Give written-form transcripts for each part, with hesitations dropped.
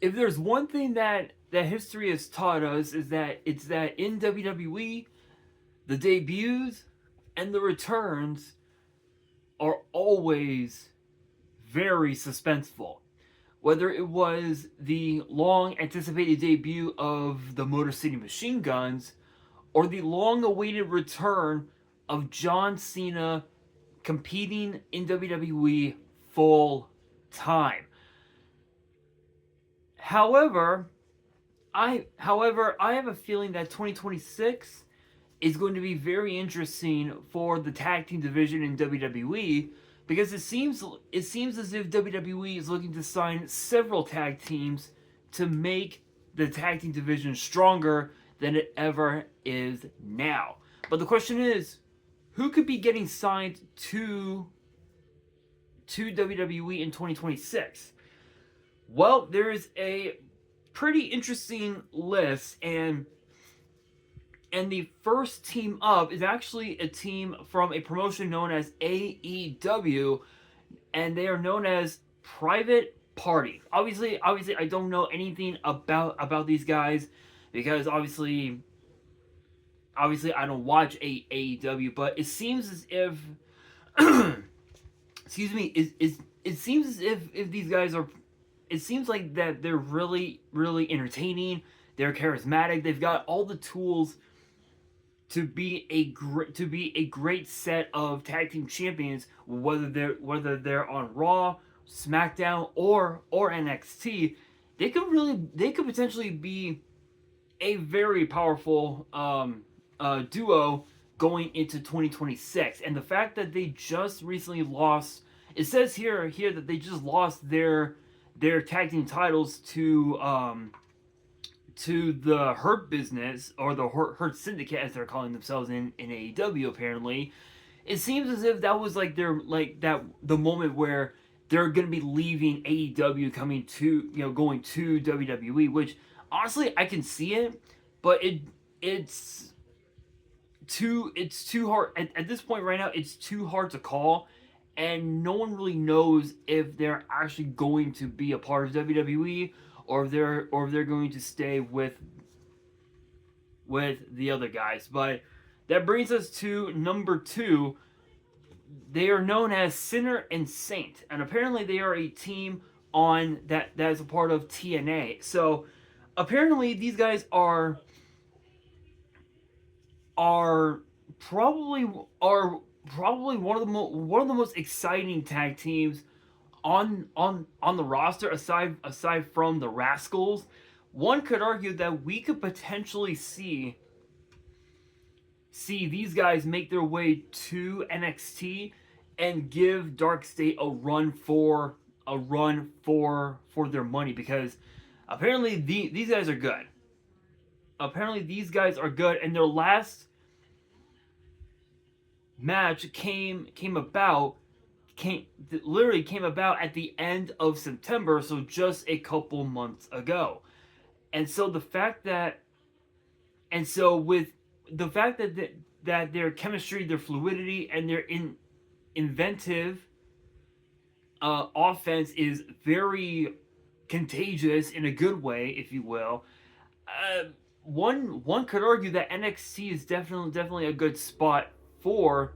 if there's one thing that history has taught us, is that it's that in WWE, the debuts and the returns are always very suspenseful. Whether it was the long anticipated debut of the Motor City Machine Guns or the long awaited return of John Cena competing in WWE full time. However, I have a feeling that 2026 is going to be very interesting for the tag team division in WWE, because it seems as if WWE is looking to sign several tag teams to make the tag team division stronger than it ever is now. But the question is, who could be getting signed to WWE in 2026? Well, there is a pretty interesting list, and the first team up is actually a team from a promotion known as AEW, and they are known as Private Party. Obviously, I don't know anything about these guys, because obviously I don't watch AEW, but it seems as if excuse me, it seems as if these guys are, it seems like that they're really entertaining. They're charismatic. They've got all the tools to be a great set of tag team champions, whether they're on Raw, SmackDown, or NXT. They could potentially be a very powerful duo going into 2026. And the fact that they just recently lost, it says here that they just lost their tag team titles to the Hurt Business, or the Hurt Syndicate as they're calling themselves in AEW. Apparently, it seems as if that was like that the moment where they're gonna be leaving AEW, coming to going to WWE. Which honestly I can see it, but it's too hard at this point right now. It's too hard to call, and no one really knows if they're actually going to be a part of WWE, or if they're going to stay with the other guys. But that brings us to number two. They are known as Sinner and Saint, and apparently they are a team on that is a part of TNA. So apparently these guys are probably are probably one of the most exciting tag teams on the roster, aside from the Rascals. One could argue that we could potentially see these guys make their way to NXT and give Dark State a run for their money, because apparently these guys are good. Apparently these guys are good, and their last match literally came about at the end of September, so just a couple months ago. And so the fact that and so with the fact that their chemistry, their fluidity, and their inventive offense is very contagious in a good way, if you will. One could argue that NXT is definitely a good spot for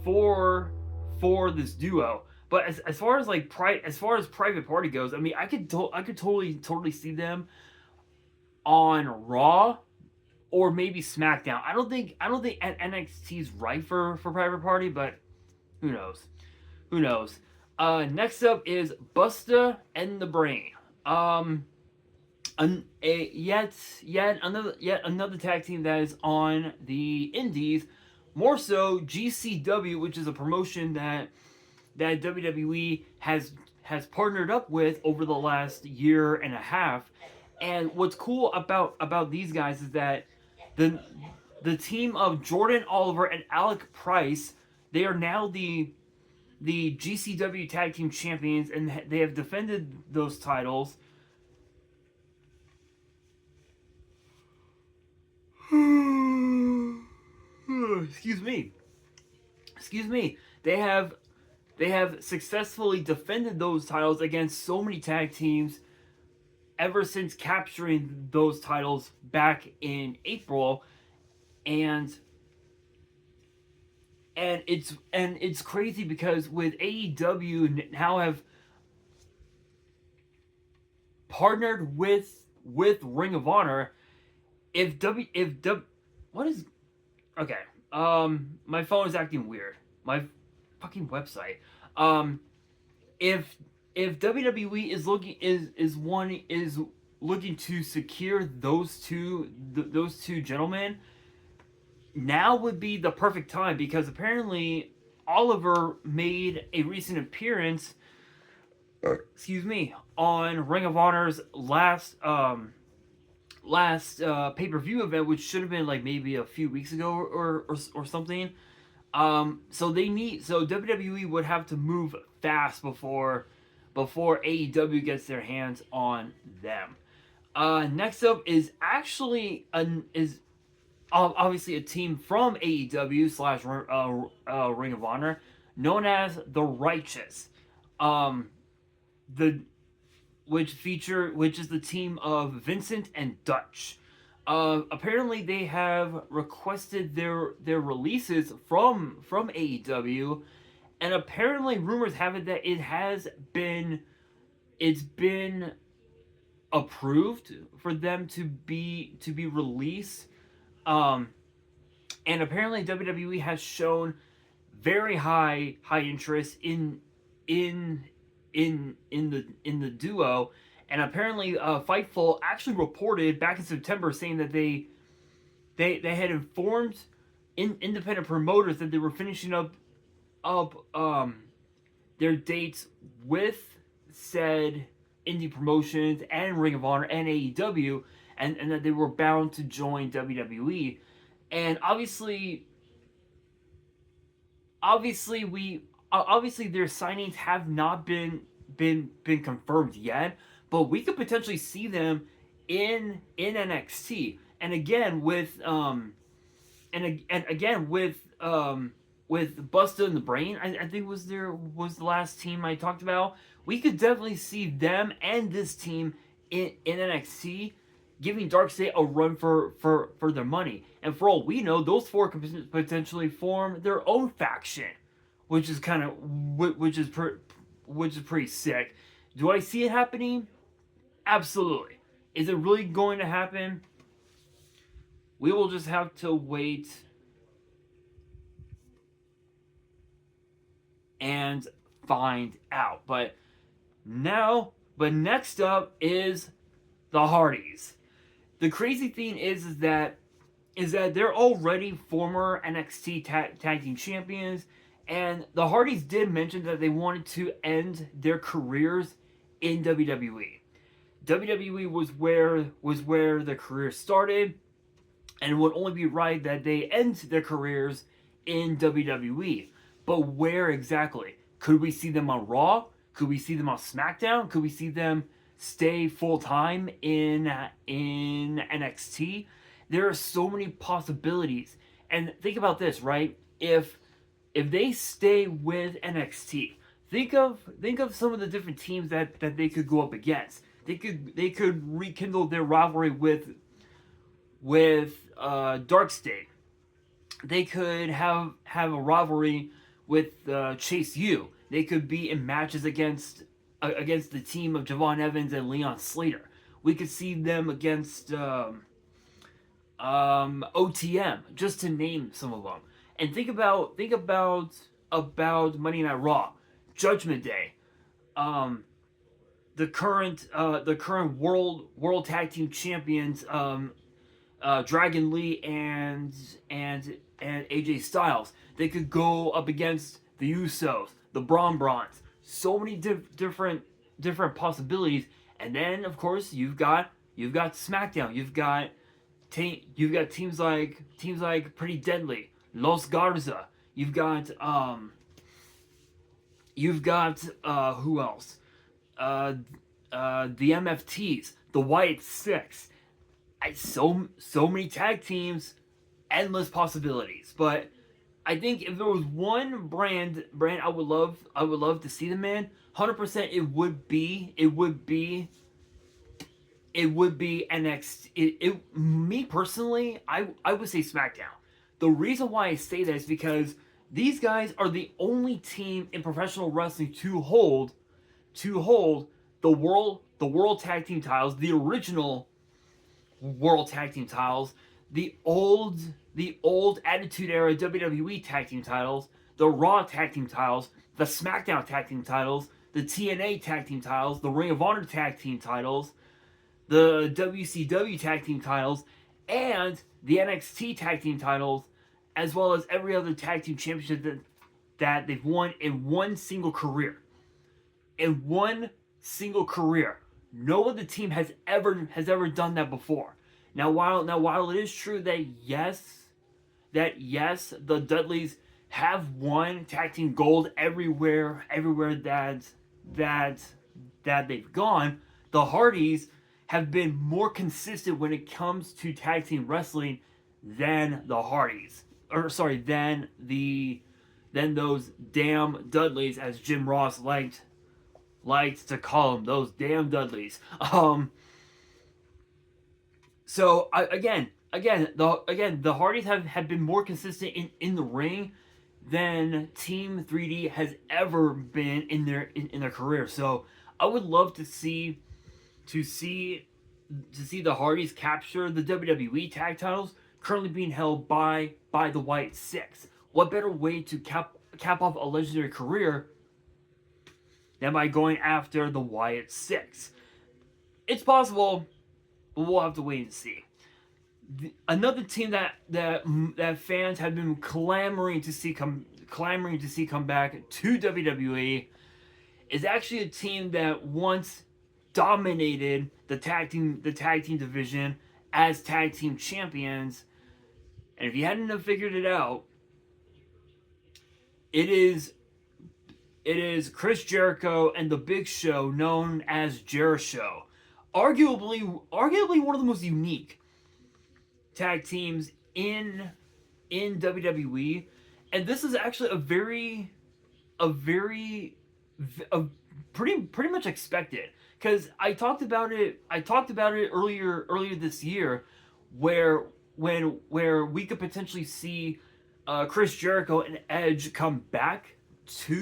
for for this duo. But as far as as far as Private Party goes, I mean, I could totally see them on Raw or maybe SmackDown. I don't think NXT's right for Private Party, but who knows? Who knows? Next up is Busta and the Brain. Yet another tag team that is on the Indies, more so GCW, which is a promotion that WWE has partnered up with over the last year and a half. And what's cool about these guys is that the the team of Jordan Oliver and Alec Price, they are now the GCW Tag Team Champions, and they have defended those titles. Excuse me. Excuse me. They have successfully defended those titles against so many tag teams ever since capturing those titles back in April, and it's crazy because with AEW now have partnered with Ring of Honor. If what is okay? My phone is acting weird. My fucking website. Um, if if WWE is looking to secure those two gentlemen, now would be the perfect time because apparently Oliver made a recent appearance. Excuse me, on Ring of Honor's last pay per view event, which should have been like maybe a few weeks ago or something. So WWE would have to move fast before AEW gets their hands on them. Next up is actually obviously a team from AEW slash Ring of Honor, known as the Righteous. The which is the team of Vincent and Dutch. Apparently, they have requested their releases from AEW, and apparently, rumors have it that it's been approved for them to be released. Um, and apparently, WWE has shown very high interest in the duo, and apparently Fightful actually reported back in September saying that they had informed independent promoters that they were finishing up their dates with said indie promotions and Ring of Honor and AEW, and that they were bound to join WWE. And obviously their signings have not been confirmed yet, but we could potentially see them in NXT. And again with Busta and the Brain, I think was the last team I talked about. We could definitely see them and this team in NXT, giving Darkseid a run for their money. And for all we know, those four could potentially form their own faction, which is pretty sick. Do I see it happening? Absolutely. Is it really going to happen? We will just have to wait and find out. But next up is the Hardys. The crazy thing is that they're already former NXT tag team champions, and the Hardys did mention that they wanted to end their careers in WWE. WWE was where their career started, and it would only be right that they end their careers in WWE. But where exactly? Could we see them on Raw? Could we see them on SmackDown? Could we see them stay full time in NXT? There are so many possibilities. And think about this, right? If they stay with NXT, think of some of the different teams that they could go up against. They could rekindle their rivalry with Darkseid. They could have a rivalry with Chase U. They could be in matches against the team of Javon Evans and Leon Slater. We could see them against OTM, just to name some of them. And think about Monday Night Raw, Judgment Day, the current world tag team champions, Dragon Lee and AJ Styles. They could go up against the Usos, the Braun Brawns. So many different possibilities. And then of course you've got SmackDown. You've got teams like Pretty Deadly, Los Garza. You've got who else? The MFTs, the Wyatt Six. So many tag teams, endless possibilities. But I think if there was one brand I would love to see them in, 100% it would be it would be NXT. Me personally, I would say SmackDown. The reason why I say that is because these guys are the only team in professional wrestling to hold the world tag team titles, the original world tag team titles, the old Attitude Era WWE tag team titles, the Raw tag team titles, the SmackDown tag team titles, the TNA tag team titles, the Ring of Honor tag team titles, the WCW tag team titles, and the NXT tag team titles, as well as every other tag team championship that they've won in one single career. In one single career. No other team has ever done that before. Now while it is true that yes, the Dudleys have won tag team gold everywhere that they've gone, the Hardys have been more consistent when it comes to tag team wrestling than the Hardys. Or sorry, than those damn Dudleys, as Jim Ross liked to call them, those damn Dudleys. So the Hardys have been more consistent in the ring than Team 3D has ever been in their career. So I would love to see the Hardys capture the WWE tag titles currently being held by the Wyatt Six. What better way to cap off a legendary career than by going after the Wyatt Six? It's possible, but we'll have to wait and see. Another team that fans have been clamoring to see come back to WWE is actually a team that once dominated the tag team division as tag team champions. And if you hadn't figured it out, it is Chris Jericho and the Big Show, known as Jericho. Arguably one of the most unique tag teams in WWE, and this is actually pretty much expected, because I talked about it earlier this year, where we could potentially see Chris Jericho and Edge come back to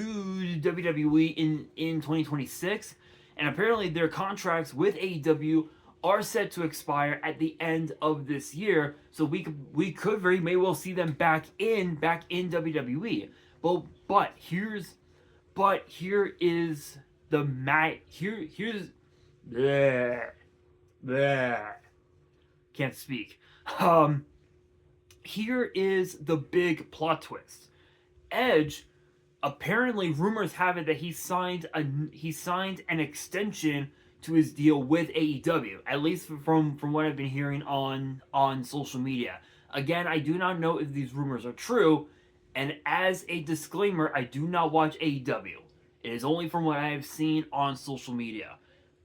WWE in 2026, and apparently their contracts with AEW are set to expire at the end of this year. So we could very may well see them back in WWE. But here is the here's bleh, can't speak. Here is the big plot twist. Edge, apparently rumors have it that he signed an extension to his deal with AEW, at least from what I've been hearing on social media. Again, I do not know if these rumors are true, and as a disclaimer, I do not watch AEW. It is only from what I have seen on social media.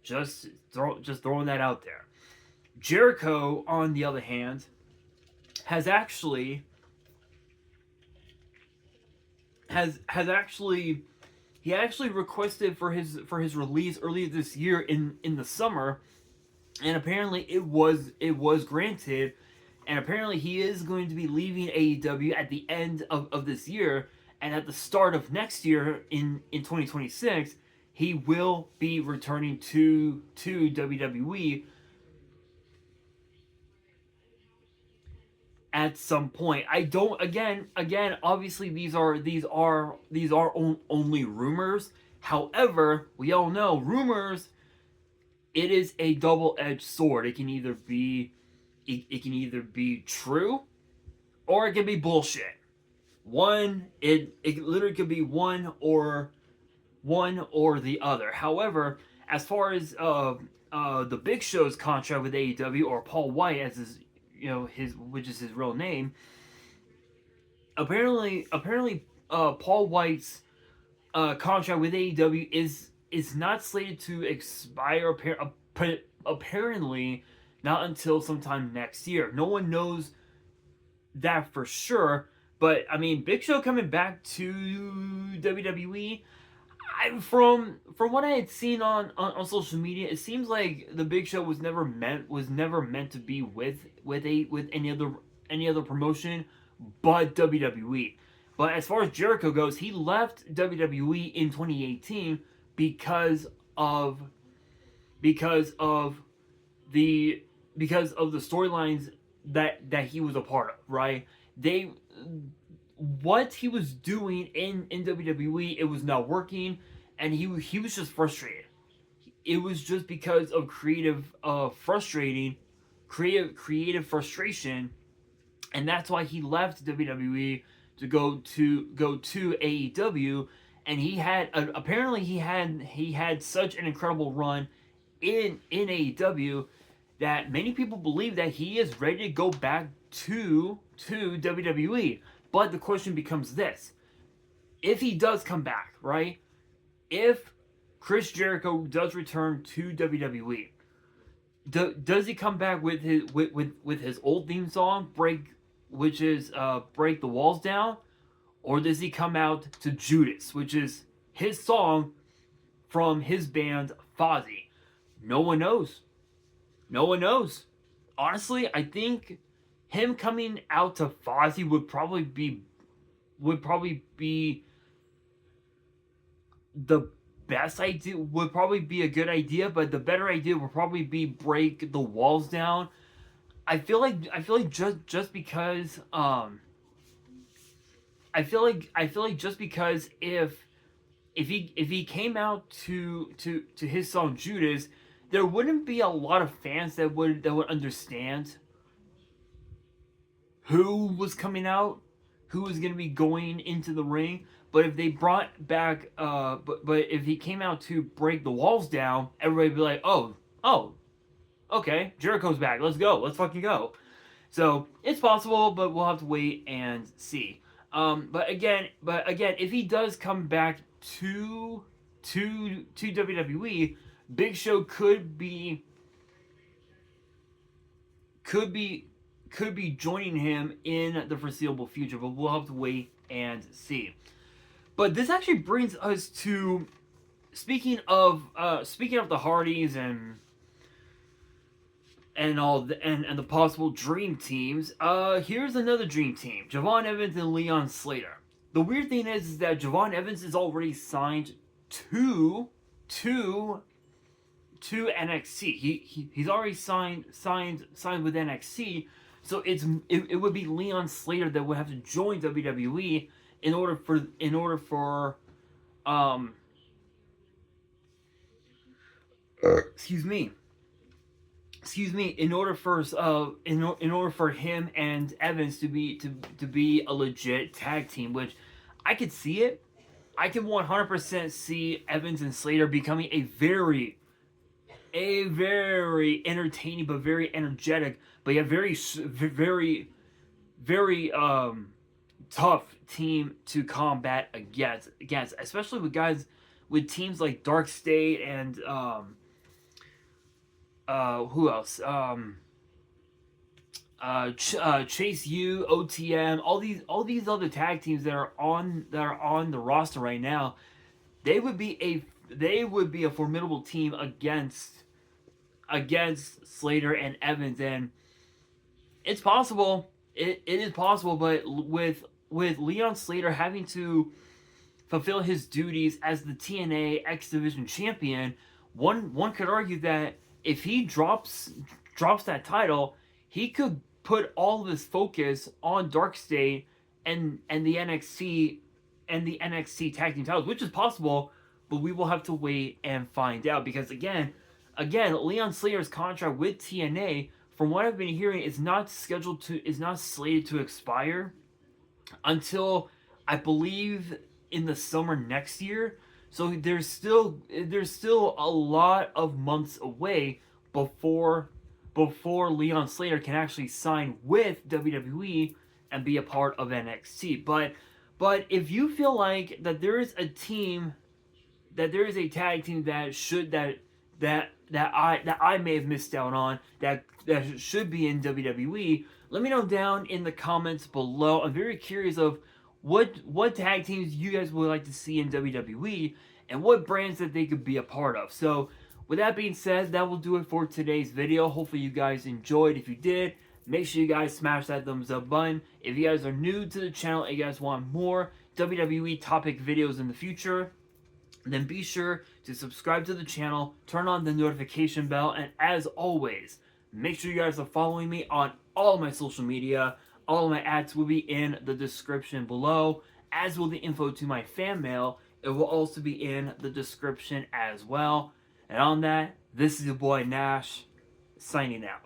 Just throwing that out there. Jericho, on the other hand, has actually requested for his release earlier this year in the summer, and apparently it was granted, and apparently he is going to be leaving AEW at the end of this year, and at the start of next year in 2026 he will be returning to WWE at some point. I don't again obviously these are only rumors. However, we all know rumors, it is a double-edged sword. It can either be true or it can be bullshit. It literally could be one or the other. However, as far as the Big Show's contract with AEW, or Paul White as which is his real name, apparently Paul White's contract with AEW is not slated to expire apparently not until sometime next year. No one knows that for sure, but I mean, Big Show coming back to WWE, From what I had seen on social media, it seems like the Big Show was never meant to be with any other promotion but WWE. But as far as Jericho goes, he left WWE in 2018 because of because of the because of the storylines that he was a part of, right? They What he was doing in WWE, it was not working, and he was just frustrated. It was just because of creative frustration, and that's why he left WWE to go to AEW. And apparently he had such an incredible run in AEW that many people believe that he is ready to go back to WWE. But the question becomes this: if he does come back, right? If Chris Jericho does return to WWE, does he come back with his old theme song, Break the Walls Down, or does he come out to Judas, which is his song from his band Fozzy? No one knows. No one knows. Honestly, I think him coming out to Fozzy would probably be the best idea, would probably be a good idea, but the better idea would probably be Break the Walls Down. I feel like just because I feel like just because if he came out to his song Judas, there wouldn't be a lot of fans that would understand who was coming out, who was going to be going into the ring. But if they brought back, but if he came out to Break the Walls Down, everybody would be like, oh, okay, Jericho's back. Let's go. Let's fucking go. So it's possible, but we'll have to wait and see. But again, if he does come back to WWE, Big Show could be could be joining him in the foreseeable future, but we'll have to wait and see. But this actually brings us to speaking of the Hardys and the possible dream teams. Here's another dream team: Javon Evans and Leon Slater. The weird thing is that Javon Evans is already signed to to to NXT. He's already signed with NXT. So it would be Leon Slater that would have to join WWE in order for um excuse me in order for him and Evans to be a legit tag team, which I could see it. I can 100% see Evans and Slater becoming a very entertaining but very energetic but yet very tough team to combat against, especially with teams like Dark State and who else, Chase U, OTM, all these other tag teams that are on the roster right now. They would be a formidable team against Slater and Evans. And it's possible. It is possible, but with Leon Slater having to fulfill his duties as the TNA X Division champion, one could argue that if he drops that title, he could put all of his focus on Dark State and the NXT tag team titles, which is possible, but we will have to wait and find out. Because again, Leon Slater's contract with TNA, from what I've been hearing, is not slated to expire until, I believe, in the summer next year. So there's still a lot of months away before Leon Slater can actually sign with WWE and be a part of NXT. But if you feel like that there is a tag team that I may have missed out on that should be in WWE, let me know down in the comments below. I'm very curious of what tag teams you guys would like to see in WWE, and what brands that they could be a part of. So with that being said, that will do it for today's video. Hopefully you guys enjoyed. If you did, make sure you guys smash that thumbs up button. If you guys are new to the channel and you guys want more WWE topic videos in the future, then be sure to subscribe to the channel, turn on the notification bell, and as always, make sure you guys are following me on all of my social media. All of my ads will be in the description below, as will the info to my fan mail. It will also be in the description as well. And on that, this is your boy Nash, signing out.